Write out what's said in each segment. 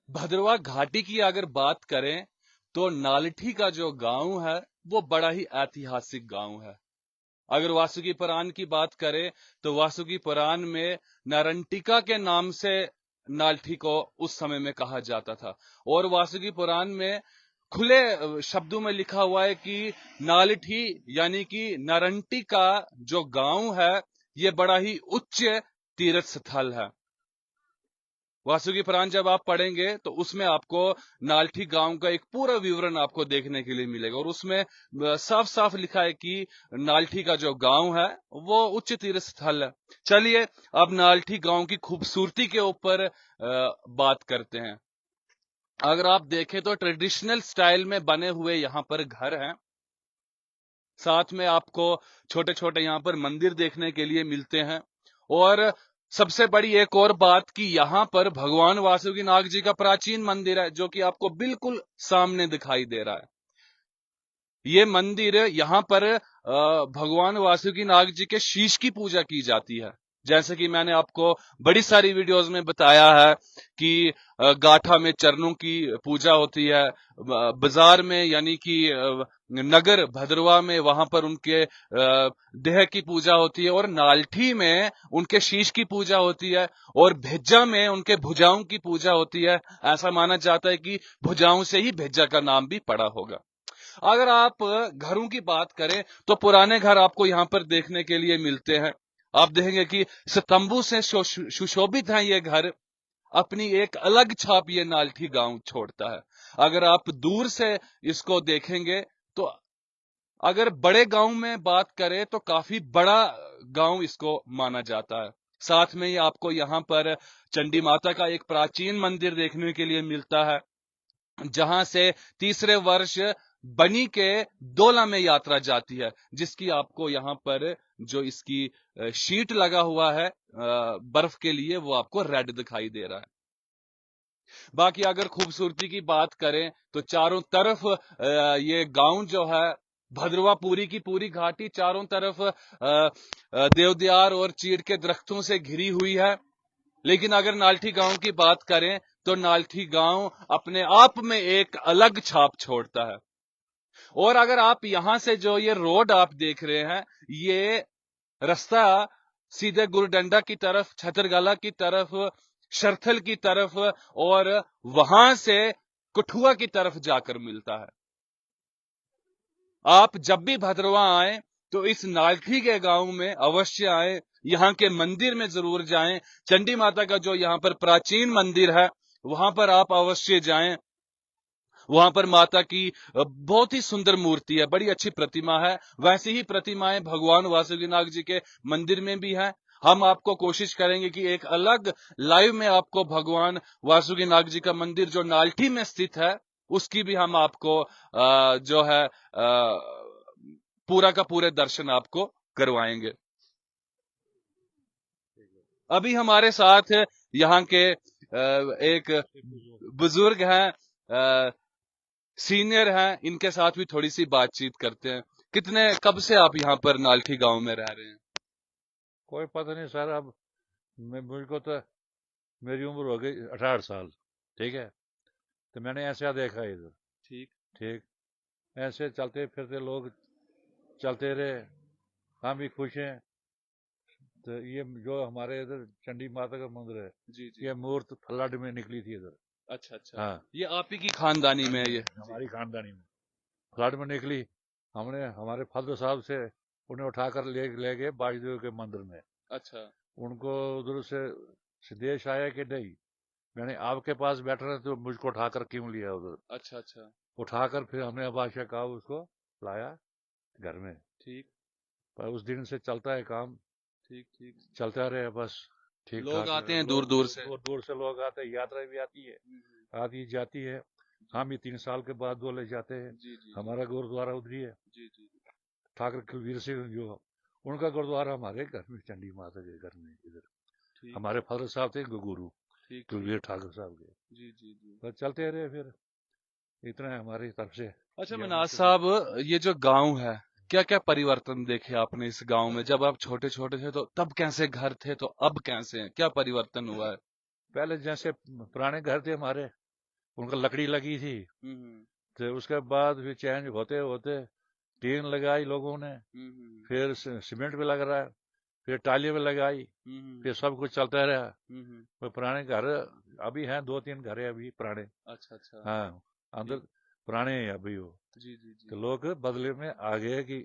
भद्रवाह घाटी की अगर बात करें तो नालठी का जो गांव है वो बड़ा ही ऐतिहासिक गांव है। अगर वासुकी पुराण की बात करें तो वासुकी पुराण में नारंटिका के नाम से नालठी को उस समय में कहा जाता था। और वासुकी पुराण में खुले शब्दों में लिखा हुआ है कि नालठी यानी कि नारंटी का जो गांव है ये बड़ा ही उच्च तीर्थ स्थल है। वासुकी पुराण जब आप पढ़ेंगे तो उसमें आपको नालठी गांव का एक पूरा विवरण आपको देखने के लिए मिलेगा और उसमें साफ साफ लिखा है कि नालठी का जो गांव है वो उच्च तीर्थ स्थल है। चलिए अब नालठी गांव की खूबसूरती के ऊपर बात करते हैं। अगर आप देखें तो ट्रेडिशनल स्टाइल में बने हुए यहाँ पर घर हैं। साथ में आपको छोटे छोटे यहाँ पर मंदिर देखने के लिए मिलते हैं। और सबसे बड़ी एक और बात कि यहाँ पर भगवान वासुकी नाग जी का प्राचीन मंदिर है जो कि आपको बिल्कुल सामने दिखाई दे रहा है। ये मंदिर यहाँ पर भगवान वासुकी नाग जी के शीश की पूजा की जाती है। जैसे कि मैंने आपको बड़ी सारी वीडियोस में बताया है कि गाठा में चरणों की पूजा होती है, बाजार में यानी कि नगर भद्रवाह में वहां पर उनके देह की पूजा होती है और नालठी में उनके शीश की पूजा होती है और भेज्जा में उनके भुजाओं की पूजा होती है। ऐसा माना जाता है कि भुजाओं से ही भेज्जा का नाम भी पड़ा होगा। अगर आप घरों की बात करें तो पुराने घर आपको यहाँ पर देखने के लिए मिलते हैं। आप देखेंगे कि स्तंभों से सुशोभित हैं ये घर। अपनी एक अलग छाप ये नालठी गांव छोड़ता है। अगर आप दूर से इसको देखेंगे तो अगर बड़े गांव में बात करें तो काफी बड़ा गांव इसको माना जाता है। साथ में ही आपको यहाँ पर चंडी माता का एक प्राचीन मंदिर देखने के लिए मिलता है जहां से तीसरे वर्ष बनी के डोला में यात्रा जाती है, जिसकी आपको यहाँ पर जो इसकी शीट लगा हुआ है बर्फ के लिए वो आपको रेड दिखाई दे रहा है। बाकी अगर खूबसूरती की बात करें तो चारों तरफ ये गांव जो है भद्रवाह पूरी की पूरी घाटी चारों तरफ देवदार और चीड़ के दरख्तों से घिरी हुई है। लेकिन अगर नालठी गांव की बात करें तो नालठी गांव अपने आप में एक अलग छाप छोड़ता है। और अगर आप यहां से जो ये रोड आप देख रहे हैं ये रास्ता सीधे गुरडंडा की तरफ, छतरगला की तरफ, शरथल की तरफ और वहां से कठुआ की तरफ जाकर मिलता है। आप जब भी भद्रवाह आए तो इस नालठी के गांव में अवश्य आए, यहाँ के मंदिर में जरूर जाएं। चंडी माता का जो यहाँ पर प्राचीन मंदिर है वहां पर आप अवश्य जाएं। वहां पर माता की बहुत ही सुंदर मूर्ति है, बड़ी अच्छी प्रतिमा है। वैसी ही प्रतिमाएं भगवान वासुकीनाग जी के मंदिर में भी है। हम आपको कोशिश करेंगे कि एक अलग लाइव में आपको भगवान वासुकीनाग जी का मंदिर जो नालठी में स्थित है उसकी भी हम आपको जो है पूरा का पूरे दर्शन आपको करवाएंगे। अभी हमारे साथ यहाँ के एक बुजुर्ग हैं, सीनियर हैं, इनके साथ भी थोड़ी सी बातचीत करते हैं। कब से आप यहाँ पर नालठी गांव में रह रहे हैं? कोई पता नहीं सर। अब मुझको तो मेरी उम्र हो गई 18 साल। ठीक है, तो मैंने ऐसा देखा है इधर। ठीक। ठीक, ऐसे चलते फिरते लोग चलते रहे, हम भी खुश हैं। तो ये जो हमारे इधर चंडी माता का मंदिर है, जी जी। ये मूर्त फ्लड में निकली थी इधर। अच्छा अच्छा। हाँ, ये आप ही की खानदानी में है ये? हमारी खानदानी में फ्लड में निकली। हमने हमारे फादर साहब से उन्हें उठाकर ले गए बाजदेव के मंदिर में। अच्छा उनको उधर से संदेश आया कि नहीं, मैंने आपके पास बैठा था तो मुझको उठाकर क्यों लिया उधर। अच्छा अच्छा। उठाकर फिर हमने अबाशा का उसको लाया घर में। ठीक पर उस दिन से चलता है काम, ठीक ठीक। चलता रहे बस। ठीक लोग ठाक आते हैं दूर लोग दूर से? दूर दूर से लोग आते हैं, यात्रा भी आती है, आती जाती है। हम भी 3 साल के बाद बोले जाते हैं। जी जी। हमारा गुरुद्वारा उधरी है, जी जी। ठाकर कुलवीर सिंह जो उनका गुरुद्वारा हमारे घर में, चंडी माता के घर में इधर। ठीक हमारे फादर साहब थे गुरु ठीक ठीक। कुलवीर ठाकुर साहब के। जी जी जी। बस चलते रहे फिर, इतना है हमारी तरफ से। अच्छा ये मनाज साहब, ये जो गांव है क्या क्या परिवर्तन देखे आपने इस गांव में? जब आप छोटे छोटे थे तो तब कैसे घर थे, तो अब कैसे हैं? क्या परिवर्तन हुआ है? पहले जैसे पुराने घर थे हमारे, उनका लकड़ी लगी थी। हम्म तो उसके बाद फिर चेंज होते होते टीन लगाई लोगों ने, हम्म फिर सीमेंट भी लग रहा है, फिर टालियां भी लगाई, हम्म फिर सब कुछ चलता रहा। हम्म वो पुराने घर अभी हैं, 2-3 घर है अभी पुराने। अच्छा अच्छा। हाँ, अंदर ठीक। पुराने हैं अभी वो। जी जी जी। तो लोग बदले में आ गए कि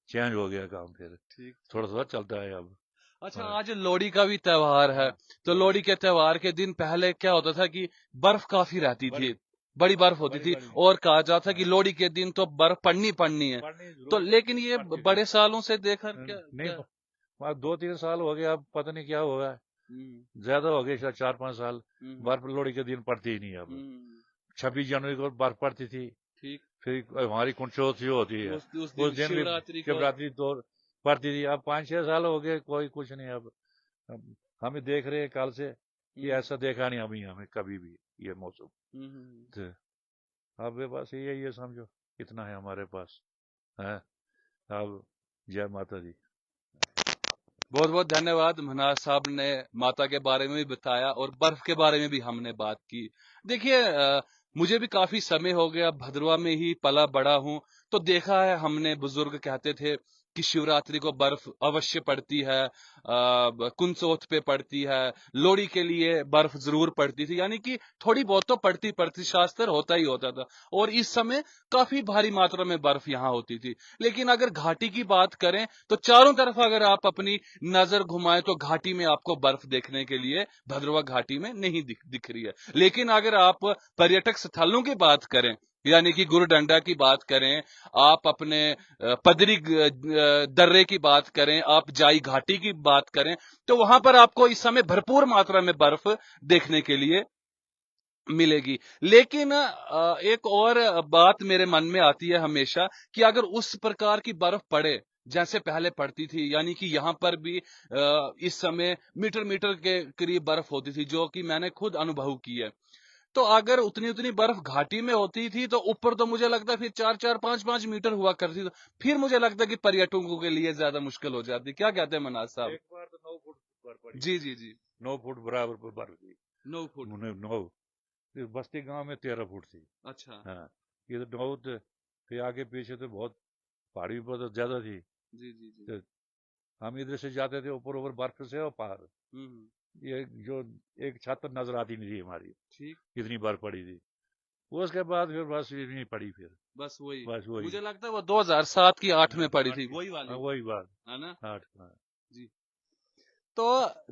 चेंज हो गया काम, फिर ठीक थोड़ा ठीक। थोड़ा चलता है अब। अच्छा, हाँ आज लोहड़ी का भी त्योहार है। हाँ, तो लोहड़ी लोहड़ी के त्योहार के दिन पहले क्या होता था कि बर्फ काफी रहती बड़ी थी, बड़ी बर्फ होती बड़ी थी, बड़ी। और कहा जाता था कि हाँ, लोहड़ी के दिन तो बर्फ पड़नी पड़नी है। पढ़नी तो जरूर लेकिन ये पड़ती थी। बड़े सालों से देखकर क्या नहीं, क्या। वहाँ 2-3 साल हो गया, अब पता नहीं क्या होगा। हम्म ज्यादा हो गए शायद 4-5 साल। हम्म बर्फ लोहड़ी के दिन पड़ती ही नहीं अब। हम्म। 26 जनवरी को बर्फ पड़ती थी। ठीक। फिर हमारी कुंठोत्सव होती है, उस दिन उस दिन भी शिवरात्रि को। शिवरात्रि तो पड़ती थी। अब 5-6 साल हो गए, कोई कुछ नहीं। अब हम देख रहे हैं कल से कि हम्म ऐसा देखा नहीं अभी हमें कभी भी ये मौसम। हम्म। तो अब ये बस ये समझो इतना है हमारे पास है। अब जय माता दी। बहुत बहुत धन्यवाद। मनाज साहब ने माता के बारे में भी बताया और बर्फ के बारे में भी हमने बात की। देखिए, मुझे भी काफी समय हो गया, भद्रवा में ही पला बड़ा हूं। तो देखा है हमने, बुजुर्ग कहते थे कि शिवरात्रि को बर्फ अवश्य पड़ती है, कुनसोत पे पड़ती है, लोहड़ी के लिए बर्फ जरूर पड़ती थी, यानी कि थोड़ी बहुत तो पड़ती पड़ती, शास्त्र होता ही होता था। और इस समय काफी भारी मात्रा में बर्फ यहाँ होती थी। लेकिन अगर घाटी की बात करें तो चारों तरफ अगर आप अपनी नजर घुमाएं तो घाटी में आपको बर्फ देखने के लिए भद्रवा घाटी में नहीं दिख रही है। लेकिन अगर आप पर्यटक स्थलों की बात करें, यानी कि गुरडंडा की बात करें, आप अपने पदरी दर्रे की बात करें, आप जाई घाटी की बात करें, तो वहां पर आपको इस समय भरपूर मात्रा में बर्फ देखने के लिए मिलेगी। लेकिन एक और बात मेरे मन में आती है हमेशा कि अगर उस प्रकार की बर्फ पड़े जैसे पहले पड़ती थी, यानी कि यहाँ पर भी इस समय मीटर मीटर के करीब बर्फ होती थी, जो कि मैंने खुद अनुभव की है। तो अगर उतनी उतनी बर्फ घाटी में होती थी तो ऊपर तो मुझे लगता है फिर 4-4 5-5 मीटर हुआ करती, तो फिर मुझे लगता है कि पर्यटकों के लिए ज्यादा मुश्किल हो जाती। क्या कहते हैं मनाज साहब? एक बार तो 9 फुट बर्फ पड़ी जी थी। जी जी। 9 फुट बराबर पर बर्फ थी। 9 फुट। 9। फिर बस्ती गांव में 13 फुट थी। अच्छा। हाँ, ये तो बहुत। फिर आगे पीछे तो बहुत पहाड़ी पर तो ज्यादा थी। जी जी जी। तो हम इधर से जाते थे ऊपर ऊपर बर्फ से, और पार हम्म। ये जो एक छत पर नजर आती नहीं थी हमारी, ठीक। इतनी बर्फ पड़ी थी। उसके बाद फिर बस इतनी पड़ी फिर। बस वही, बस वही मुझे लगता है वो 2007 की 8 में पड़ी 8 थी, की। वही हाँ, वाली, वही बात। है ना? 8। हाँ। जी। तो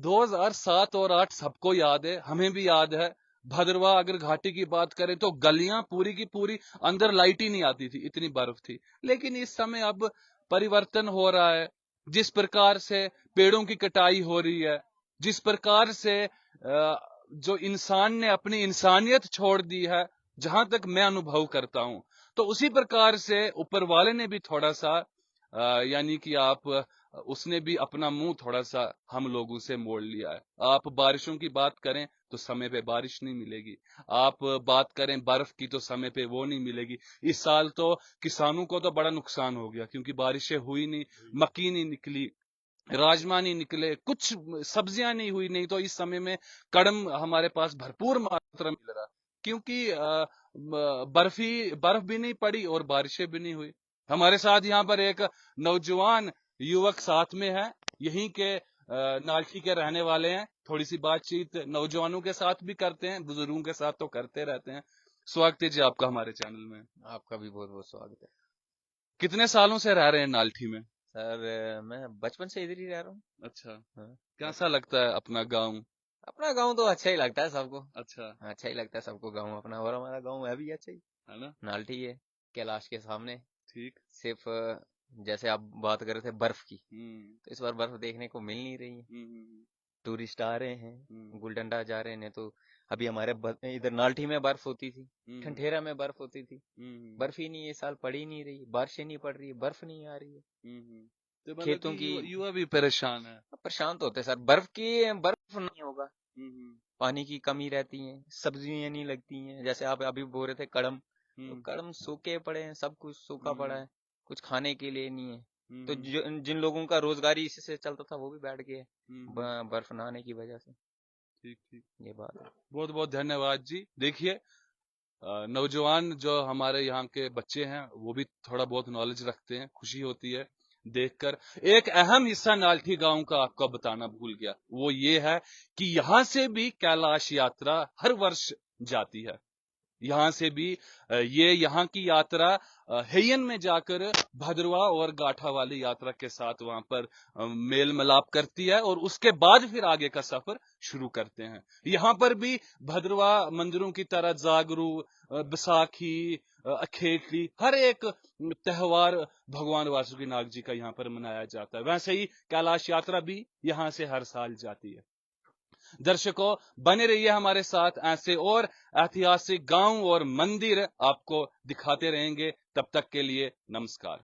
2007 और 8 सबको याद है, हमें भी याद है। भद्रवा अगर घाटी की बात करें तो गलियां पूरी की पूरी, अंदर लाइट ही नहीं आती थी, इतनी बर्फ थी। लेकिन इस समय अब परिवर्तन हो रहा है। जिस प्रकार से पेड़ों की कटाई हो रही है, जिस प्रकार से जो इंसान ने अपनी इंसानियत छोड़ दी है, जहां तक मैं अनुभव करता हूं, तो उसी प्रकार से ऊपर वाले ने भी थोड़ा सा यानी कि आप उसने भी अपना मुंह थोड़ा सा हम लोगों से मोड़ लिया है। आप बारिशों की बात करें तो समय पे बारिश नहीं मिलेगी, आप बात करें बर्फ की तो समय पे वो नहीं मिलेगी। इस साल तो किसानों को तो बड़ा नुकसान हो गया, क्योंकि बारिशें हुई नहीं, मक्की नहीं निकली, राजमा नहीं निकले, कुछ सब्जियां नहीं हुई। नहीं तो इस समय में कड़म हमारे पास भरपूर मात्रा में मिल रहा, क्योंकि बर्फ भी नहीं पड़ी और बारिशें भी नहीं हुई। हमारे साथ यहाँ पर एक नौजवान युवक साथ में है, यहीं के नालठी के रहने वाले हैं। थोड़ी सी बातचीत नौजवानों के साथ भी करते हैं, बुजुर्गों के साथ तो करते रहते हैं। स्वागत है जी आपका हमारे चैनल में। आपका भी बहुत बहुत स्वागत है। कितने सालों से रह रहे हैं नालठी में? सर मैं बचपन से इधर ही रह रहा हूँ। अच्छा। हाँ, कैसा लगता है अपना गांव? अपना गांव तो अच्छा ही लगता है सबको। अच्छा। अच्छा ही लगता है सबको गांव अपना, और हमारा गांव है भी अच्छा ही। है ना? नालठी है, कैलाश के सामने। ठीक। सिर्फ जैसे आप बात कर रहे थे बर्फ की, हम्म तो इस बार बर्फ देखने को मिल नहीं रही है। हम्म टूरिस्ट आ रहे हैं, हम्म गुलडंडा जा रहे हैं, नहीं तो अभी हमारे इधर नालठी में बर्फ होती थी, हम्म ठंठेरा में बर्फ होती थी। हम्म बर्फ ही नहीं है, इस साल पड़ी नहीं रही, बारिशें नहीं पड़ रही है, बर्फ नहीं आ रही है। हम्म। तो मतलब खेतों कि की युवा भी परेशान है। परेशान तो होते हैं सर, बर्फ नहीं होगा, हम्म पानी की कमी रहती है, सब्जियां नहीं लगती हैं। जैसे आप अभी बोल रहे थे कड़म, तो हम्म कड़म सूखे पड़े हैं, सब कुछ सूखा पड़ा हम्म है, कुछ खाने के लिए नहीं है। तो हम्म जिन लोगों का रोजगारी इसी से चलता था वो भी बैठ गए हम्म। बर्फ ना आने की वजह से। ठीक ठीक। ये बात है। बहुत बहुत धन्यवाद जी। देखिए, नौजवान जो हमारे यहाँ के बच्चे हैं वो भी थोड़ा बहुत नॉलेज रखते हैं, खुशी होती है देखकर। एक अहम हिस्सा नाल्ठी गांव का आपको बताना भूल गया, वो ये है कि यहां से भी कैलाश यात्रा हर वर्ष जाती है। यहां से भी ये यहाँ की यात्रा हेयन में जाकर भद्रवा और गाठा वाली यात्रा के साथ वहां पर मेल मिलाप करती है और उसके बाद फिर आगे का सफर शुरू करते हैं। यहाँ पर भी भद्रवा मंदिरों की तरह जागरू, बैसाखी, अखेटली, हर एक त्योहार भगवान वासुकी नाग जी का यहाँ पर मनाया जाता है। वैसे ही कैलाश यात्रा भी यहाँ से हर साल जाती है। दर्शकों, बने रहिए हमारे साथ, ऐसे और ऐतिहासिक गांव और मंदिर आपको दिखाते रहेंगे। तब तक के लिए नमस्कार।